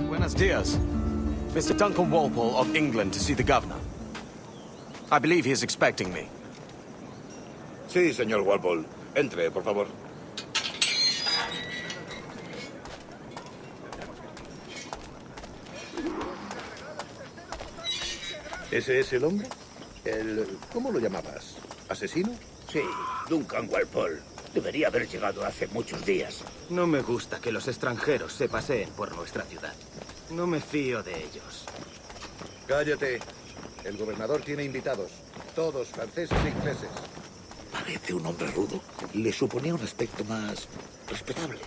Buenos dias. Mr. Duncan Walpole of England to see the governor. I believe he is expecting me. Sí, señor Walpole. Entre, por favor. ¿Ese es el hombre? ¿Cómo lo llamabas? ¿Asesino? Sí, Duncan Walpole. Debería haber llegado hace muchos días. No me gusta que los extranjeros se paseen por nuestra ciudad. No me fío de ellos. Cállate. El gobernador tiene invitados. Todos franceses e ingleses. Parece un hombre rudo. Le suponía un aspecto más respetable.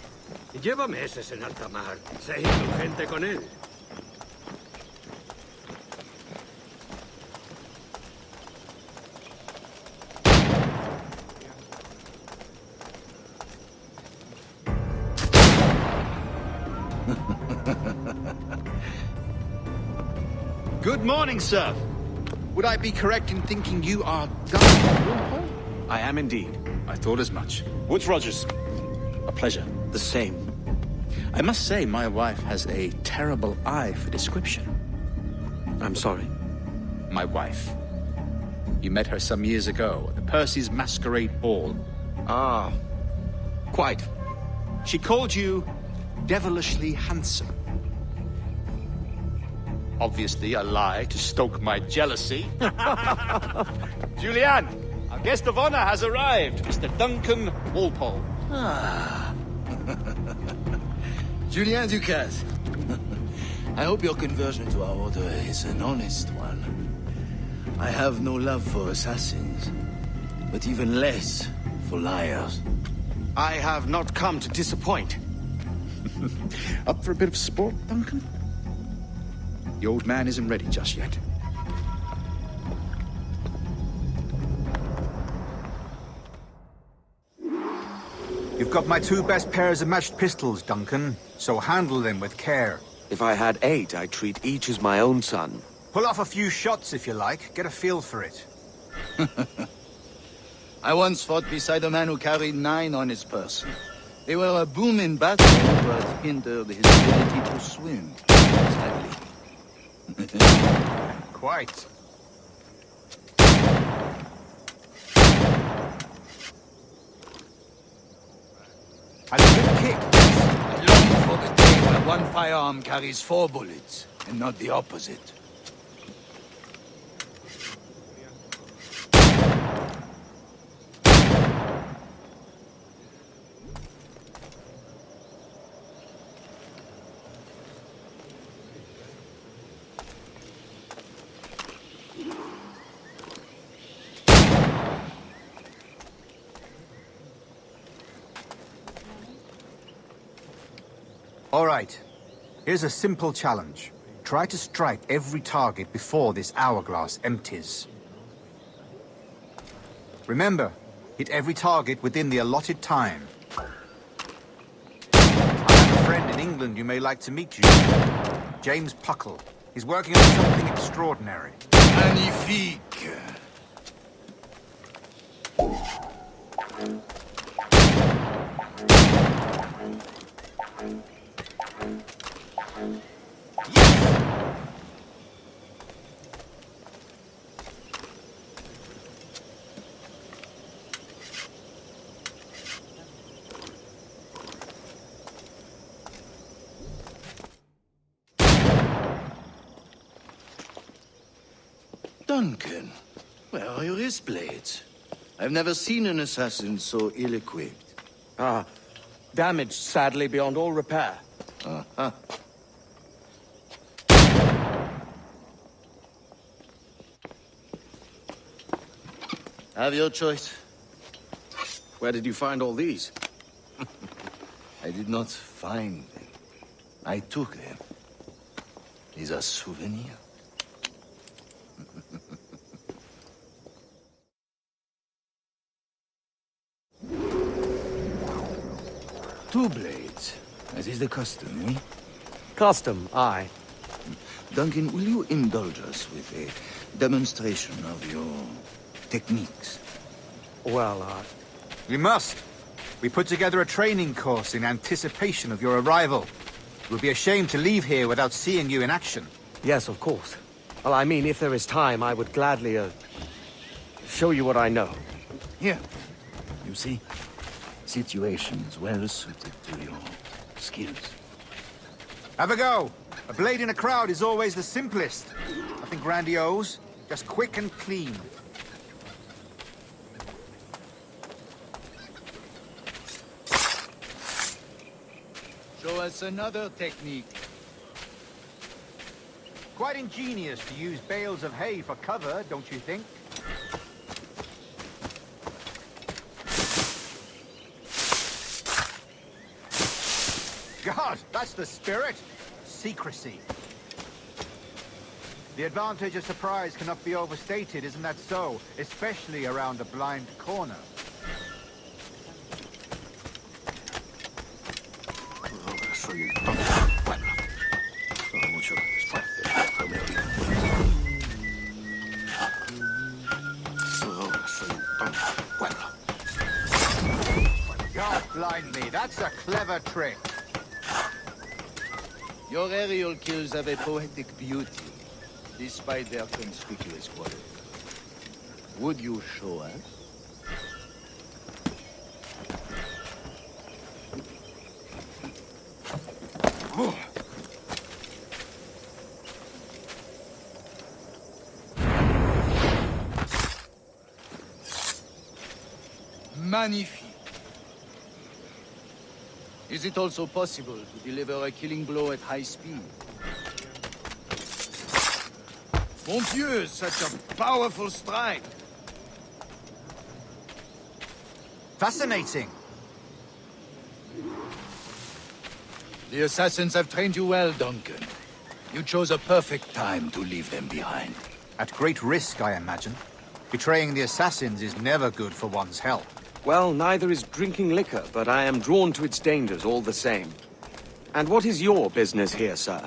Lleva meses en alta mar. Sé indulgente con él. Good morning, sir. Would I be correct in thinking you are Duncan Walpole? I am indeed. I thought as much. Woods Rogers. A pleasure. The same. I must say, my wife has a terrible eye for description. I'm sorry. My wife. You met her some years ago at the Percy's Masquerade Ball. Ah, quite. She called you devilishly handsome. Obviously a lie to stoke my jealousy. Julianne, our guest of honor has arrived, Mr. Duncan Walpole. Ah. Julien Ducasse. I hope your conversion to our order is an honest one. I have no love for assassins, but even less for liars. I have not come to disappoint. Up for a bit of sport, Duncan? The old man isn't ready just yet. You've got my two best pairs of matched pistols, Duncan, so handle them with care. If I had 8, I'd treat each as my own son. Pull off a few shots if you like, get a feel for it. I once fought beside a man who carried 9 on his person. They were a boom in battle, but hindered his ability to swim, sadly. Quite. A good kick. I long for the day where one firearm carries 4 bullets, and not the opposite. All right. Here's a simple challenge. Try to strike every target before this hourglass empties. Remember, hit every target within the allotted time. I have a friend in England you may like to meet you. James Puckle. He's working on something extraordinary. Magnifique! Duncan, where are your wrist blades? I've never seen an assassin so ill-equipped. Ah, damaged sadly beyond all repair. Uh-huh. Have your choice. Where did you find all these? I did not find them. I took them. These are souvenirs. Two blades, as is the custom, eh? Custom, aye. Duncan, will you indulge us with a demonstration of your techniques? Well, We must. We put together a training course in anticipation of your arrival. It would be a shame to leave here without seeing you in action. Yes, of course. Well, I mean, if there is time, I would gladly, show you what I know. Here. You see? Situations well suited to your skills. Have a go. A blade in a crowd is always the simplest. Nothing grandiose, just quick and clean. Show us another technique. Quite ingenious to use bales of hay for cover, don't you think? God, that's the spirit. Secrecy. The advantage of surprise cannot be overstated, isn't that so? Especially around a blind corner. Ahora soy el tonto del pueblo. Todo mucho despacio, no me oigo. Ahora soy el tonto del pueblo. God blind me, that's a clever trick. Your aerial kills have a poetic beauty, despite their conspicuous quality. Would you show us? Magnifique. Is it also possible to deliver a killing blow at high speed? Mon Dieu, such a powerful strike! Fascinating. The assassins have trained you well, Duncan. You chose a perfect time to leave them behind. At great risk, I imagine. Betraying the assassins is never good for one's health. Well, neither is drinking liquor, but I am drawn to its dangers all the same. And what is your business here, sir?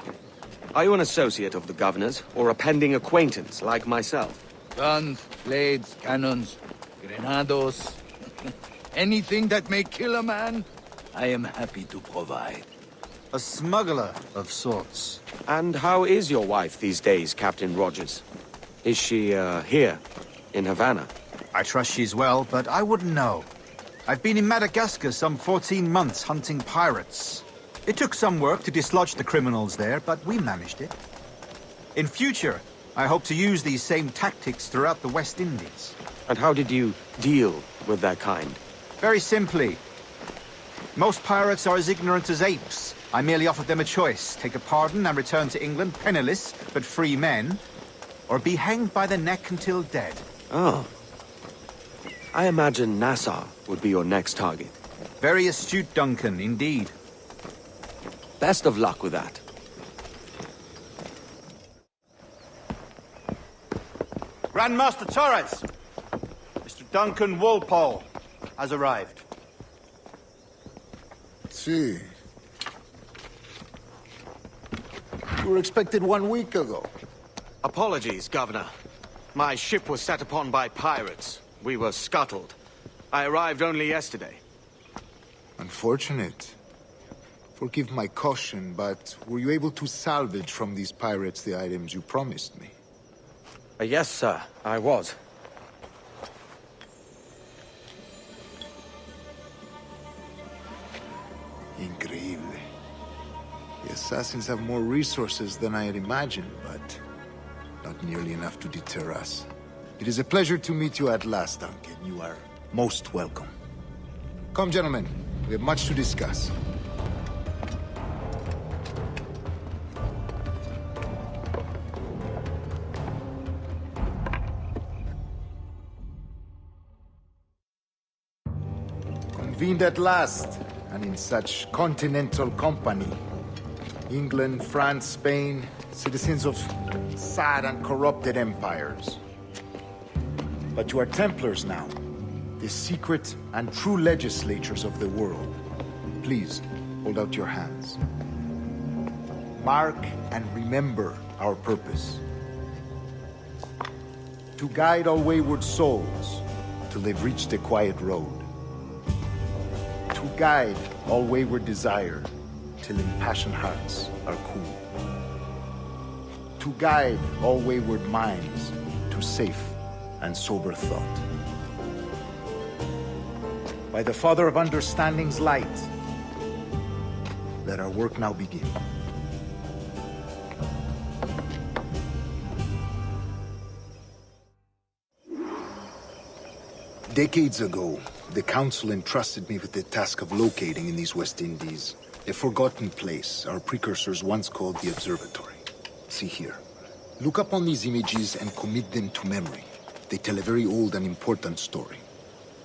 Are you an associate of the governor's, or a pending acquaintance like myself? Guns, blades, cannons, grenados. Anything that may kill a man, I am happy to provide. A smuggler of sorts. And how is your wife these days, Captain Rogers? Is she, here, in Havana? I trust she's well, but I wouldn't know. I've been in Madagascar some 14 months hunting pirates. It took some work to dislodge the criminals there, but we managed it. In future, I hope to use these same tactics throughout the West Indies. And how did you deal with that kind? Very simply. Most pirates are as ignorant as apes. I merely offered them a choice. Take a pardon and return to England penniless, but free men, or be hanged by the neck until dead. Oh. I imagine Nassau would be your next target. Very astute, Duncan, indeed. Best of luck with that. Grandmaster Torres! Mr. Duncan Walpole has arrived. See. You were expected 1 week ago. Apologies, Governor. My ship was set upon by pirates. We were scuttled. I arrived only yesterday. Unfortunate. Forgive my caution, but were you able to salvage from these pirates the items you promised me? Yes, sir, I was. Increíble. The assassins have more resources than I had imagined, but not nearly enough to deter us. It is a pleasure to meet you at last, Duncan. You are most welcome. Come, gentlemen. We have much to discuss. Convened at last, and in such continental company. England, France, Spain, citizens of sad and corrupted empires. But you are Templars now, the secret and true legislators of the world. Please, hold out your hands. Mark and remember our purpose. To guide all wayward souls till they've reached the quiet road. To guide all wayward desire, till impassioned hearts are cool. To guide all wayward minds to safe and sober thought. By the Father of Understanding's light, let our work now begin. Decades ago, the Council entrusted me with the task of locating in these West Indies a forgotten place our precursors once called the Observatory. See here. Look upon these images and commit them to memory. They tell a very old and important story.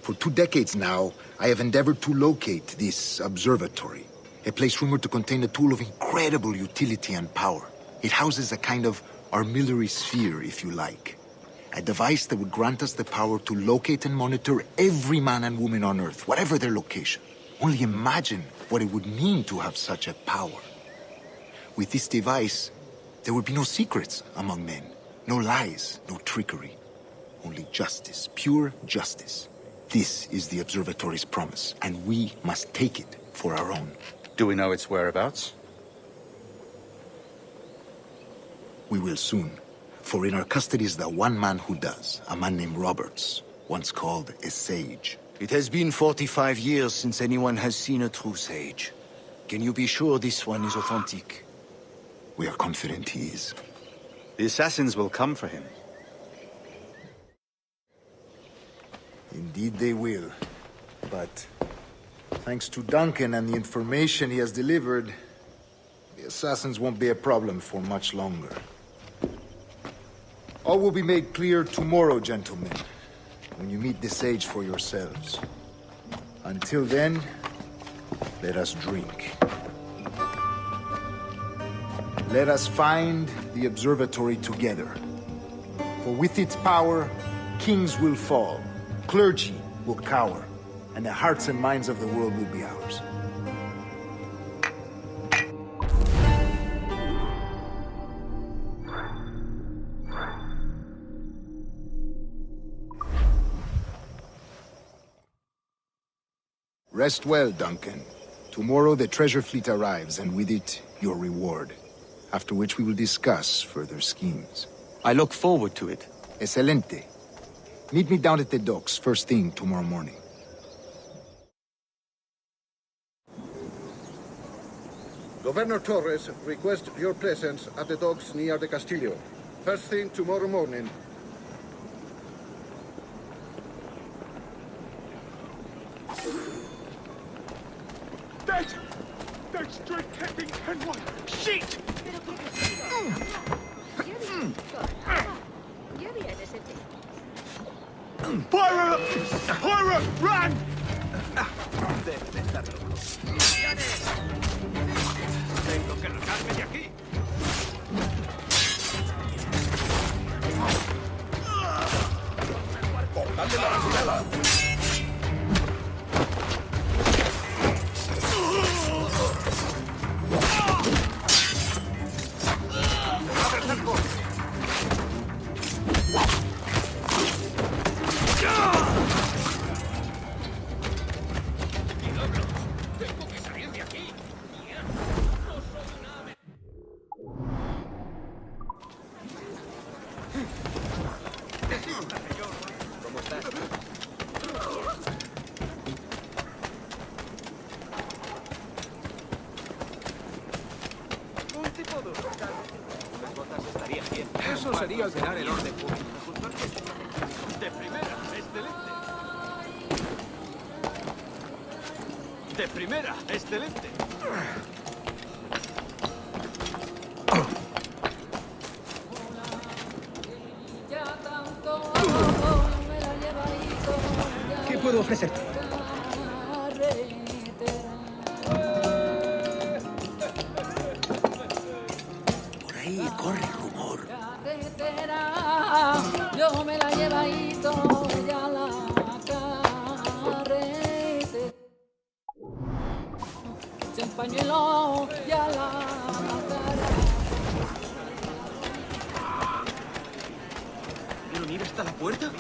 For 2 decades now, I have endeavored to locate this observatory, a place rumored to contain a tool of incredible utility and power. It houses a kind of armillary sphere, if you like. A device that would grant us the power to locate and monitor every man and woman on Earth, whatever their location. Only imagine what it would mean to have such a power. With this device, there would be no secrets among men, no lies, no trickery. Only justice, pure justice. This is the observatory's promise, and we must take it for our own. Do we know its whereabouts? We will soon. For in our custody is the one man who does, a man named Roberts, once called a sage. It has been 45 years since anyone has seen a true sage. Can you be sure this one is authentic? We are confident he is. The assassins will come for him. Indeed they will. But thanks to Duncan and the information he has delivered, the assassins won't be a problem for much longer. All will be made clear tomorrow, gentlemen, when you meet the sage for yourselves. Until then, let us drink. Let us find the observatory together. For with its power, kings will fall, clergy will cower, and the hearts and minds of the world will be ours. Rest well, Duncan. Tomorrow the treasure fleet arrives, and with it, your reward. After which we will discuss further schemes. I look forward to it. Excelente. Meet me down at the docks first thing tomorrow morning. Governor Torres requests your presence at the docks near the Castillo. First thing tomorrow morning. There's straight heading and one. Shit! Pirate! Pirate! Run! Tengo que largarme de aquí. ¡Dale la basura! Eso sería alterar el orden público. De primera, excelente. De primera, excelente. ¿Qué puedo ofrecerte? Por ahí corre el rumor. Yo me la llevadito ya la carretera. Sin pañuelo ya la cara. ¿Vieron ir hasta la puerta?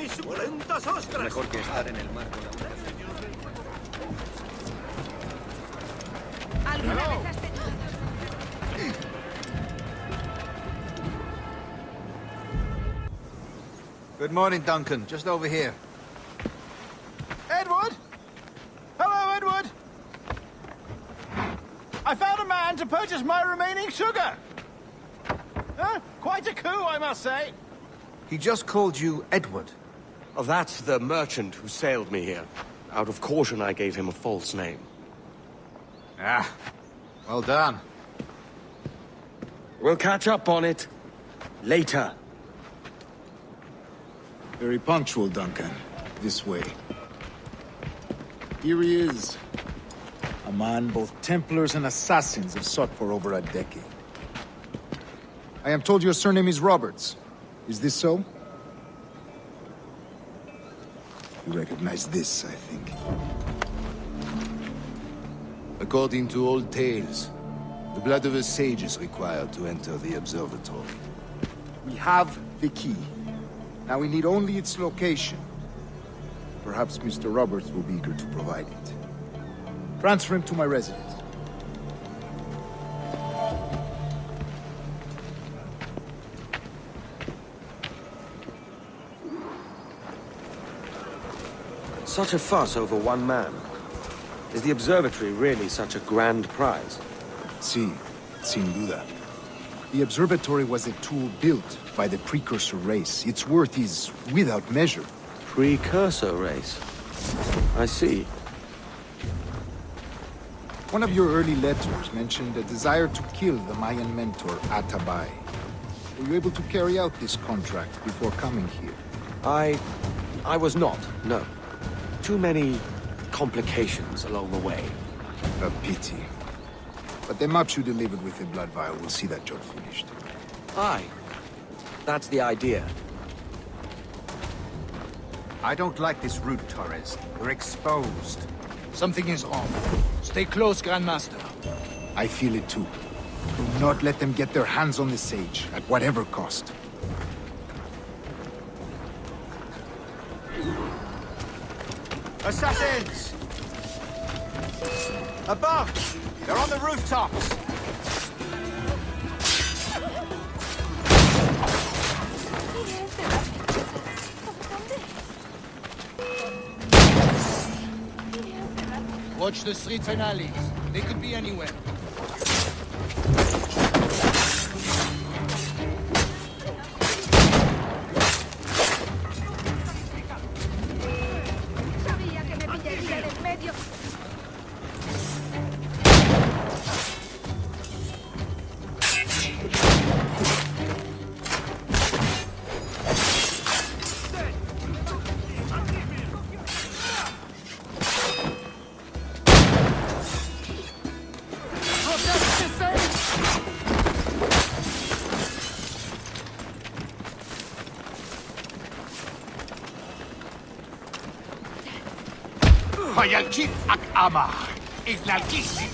mis suculentas ostras! Mejor que estar en el mar con la ¿Alguna vez has tenido... Good morning, Duncan. Just over here. Edward? Hello, Edward! I found a man to purchase my remaining sugar! Huh? Quite a coup, I must say. He just called you Edward. Oh, that's the merchant who sailed me here. Out of caution, I gave him a false name. Ah, well done. We'll catch up on it later. Very punctual, Duncan. This way. Here he is. A man both Templars and Assassins have sought for over a decade. I am told your surname is Roberts. Is this so? You recognize this, I think. According to old tales, the blood of a sage is required to enter the observatory. We have the key. Now we need only its location. Perhaps Mr. Roberts will be eager to provide it. Transfer him to my residence. Such a fuss over one man. Is the observatory really such a grand prize? Sí, sin duda. The observatory was a tool built by the precursor race. Its worth is without measure. Precursor race? I see. One of your early letters mentioned a desire to kill the Mayan mentor, Atabay. Were you able to carry out this contract before coming here? I was not, no. Too many complications along the way. A pity. But the maps you delivered with the blood vial will see that job finished. Aye. That's the idea. I don't like this route, Torres. You're exposed. Something is wrong. Stay close, Grandmaster. I feel it too. Do not let them get their hands on the sage, at whatever cost. Assassins! Above! They're on the rooftops! Watch the streets and alleys. They could be anywhere. Sabía que me pillaría en medio. Hayalchit ak ama. Ignalkisi.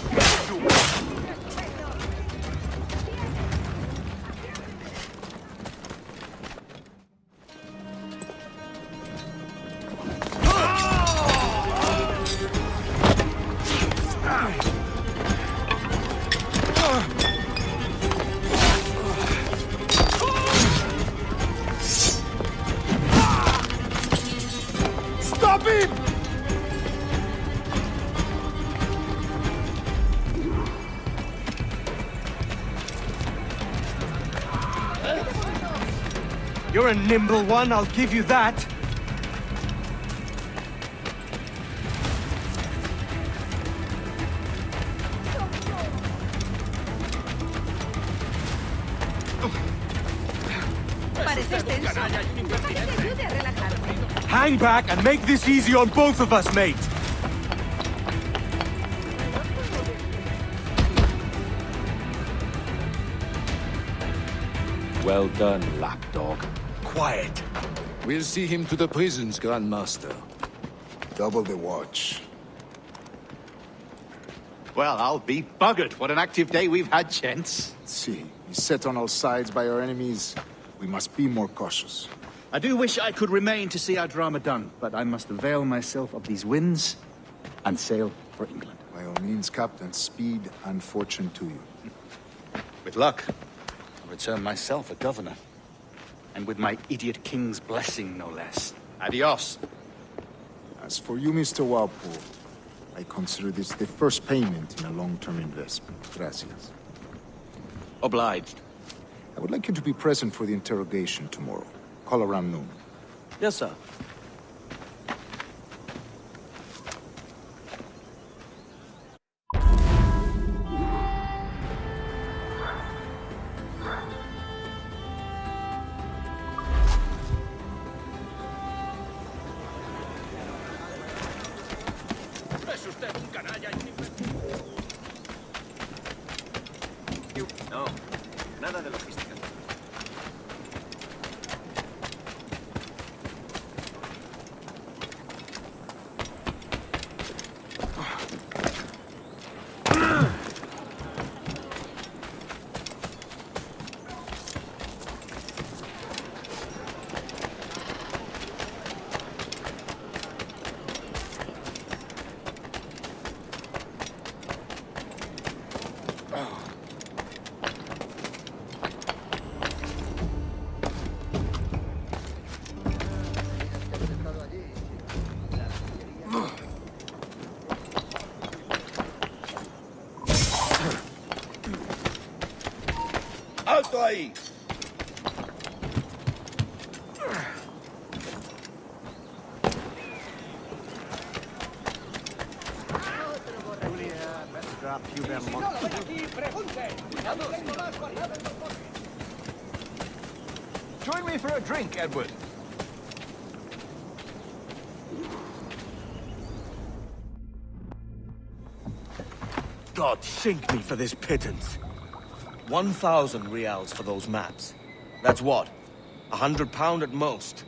Stop him! You're a nimble one, I'll give you that. Pareces tenso. Deja que te ayude a relajarme. Hang back and make this easy on both of us, mate. Well done, lapdog. Quiet. We'll see him to the prisons, Grandmaster. Double the watch. Well, I'll be buggered. What an active day we've had, gents. See, he's set on all sides by our enemies. We must be more cautious. I do wish I could remain to see our drama done, but I must avail myself of these winds and sail for England. By all means, Captain, speed and fortune to you. With luck, I'll return myself a governor. And with my idiot king's blessing, no less. Adios. As for you, Mr. Walpole, I consider this the first payment in a long-term investment. Gracias. Obliged. I would like you to be present for the interrogation tomorrow. Call around noon. Yes, sir. Es usted un canalla y un No, nada de logística. ¡Alto ahí! Join me for a drink, Edward. God sink me for this pittance. 1,000 reals for those maps. That's what? £100 at most.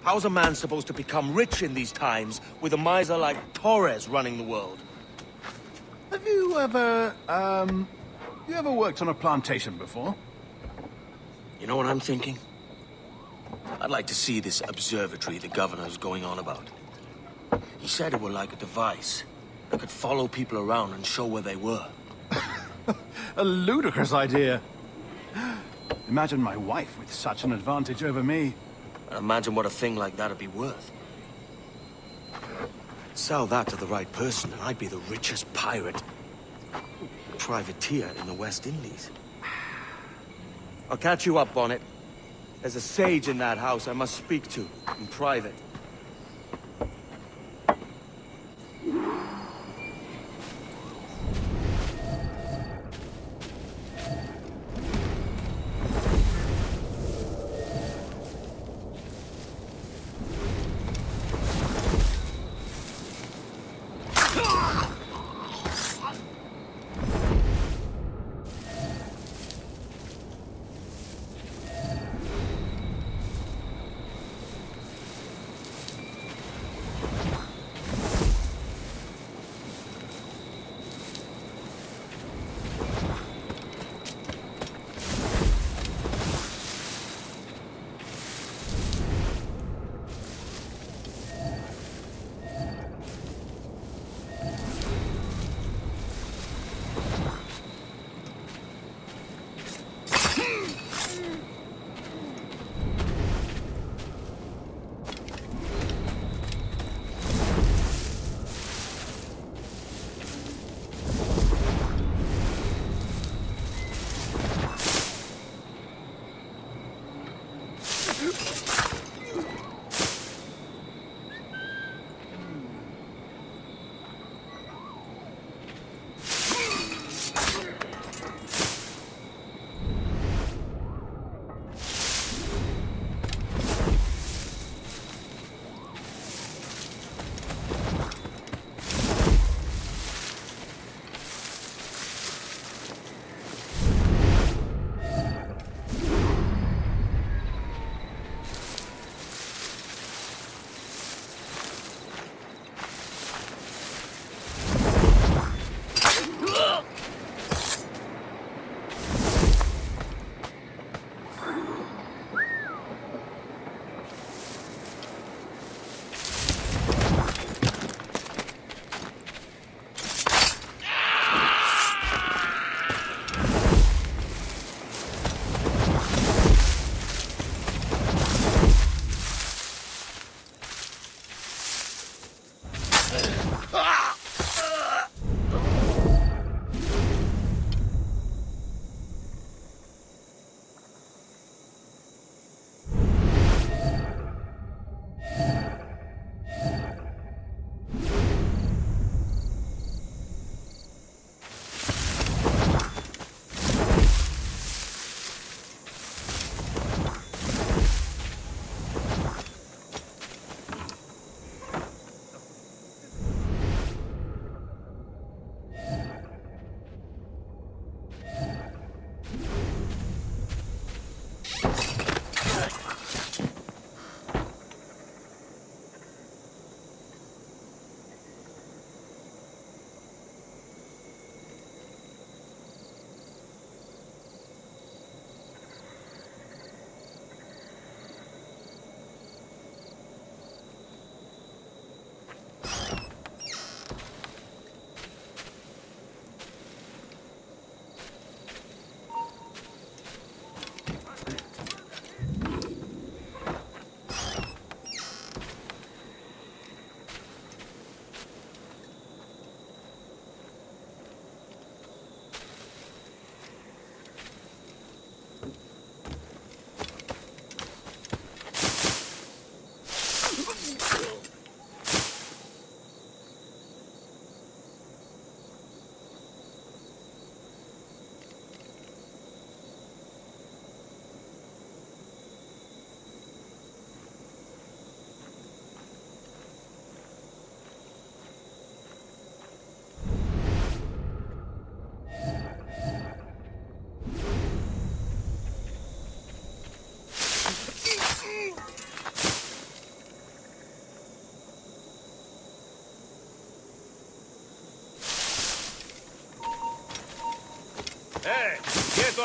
How's a man supposed to become rich in these times with a miser like Torres running the world? Have you ever, worked on a plantation before? You know what I'm thinking? I'd like to see this observatory the governor's going on about. He said it were like a device that could follow people around and show where they were. A ludicrous idea. Imagine my wife with such an advantage over me. And imagine what a thing like that'd be worth. Sell that to the right person and I'd be the richest pirate. Privateer in the West Indies. I'll catch you up on it. There's a sage in that house I must speak to in private.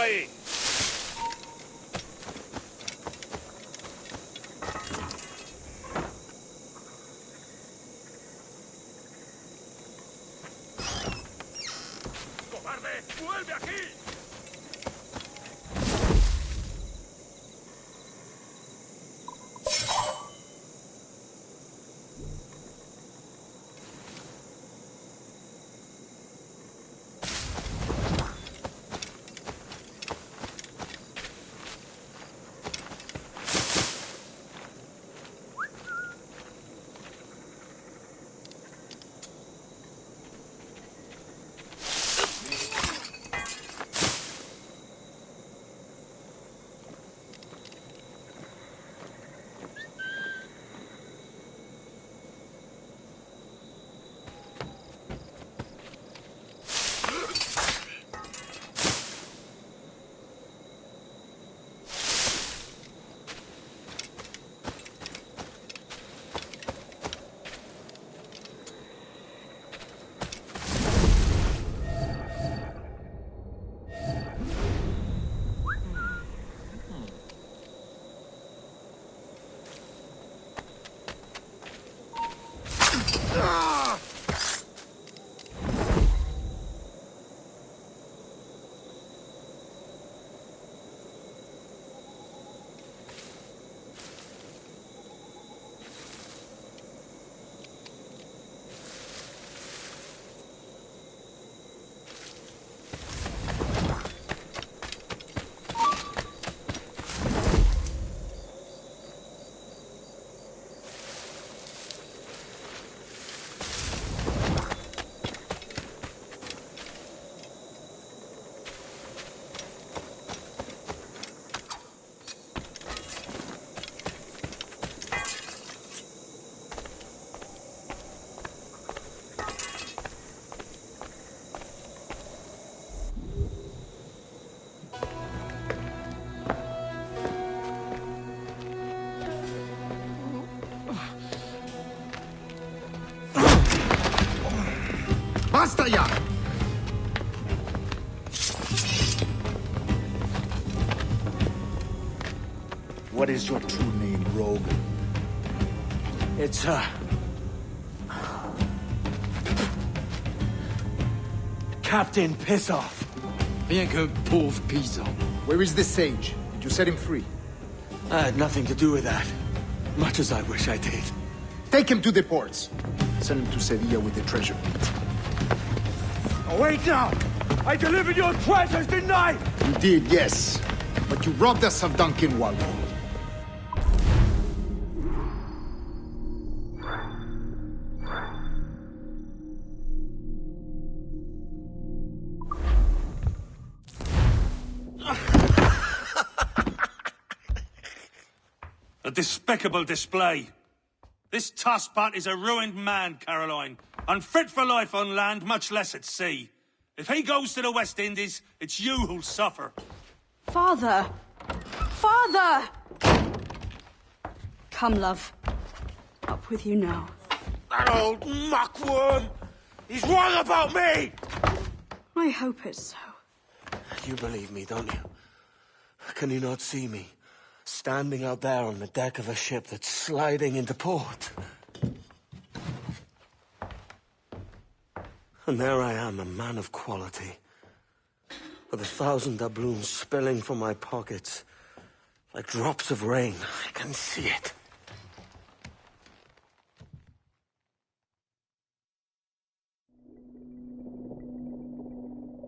ahí! ¡Cobarde! ¡Vuelve aquí! ¡Basta ya! What is your true name, rogue? It's, Captain Pissoff. Bien que pauvre paysan. Where is the sage? Did you set him free? I had nothing to do with that. Much as I wish I did. Take him to the ports. Send him to Sevilla with the treasure. Oh, wait now! I delivered your treasures, didn't I? You did, yes. But you robbed us of Duncan Waldo. A despicable display. This tosspot is a ruined man, Caroline. Unfit for life on land, much less at sea. If he goes to the West Indies, it's you who'll suffer. Father! Father! Come, love. Up with you now. That old muckworm! He's wrong about me! I hope it's so. You believe me, don't you? Can you not see me? Standing out there on the deck of a ship that's sliding into port. And there I am, a man of quality. With 1,000 doubloons spilling from my pockets. Like drops of rain. I can see it.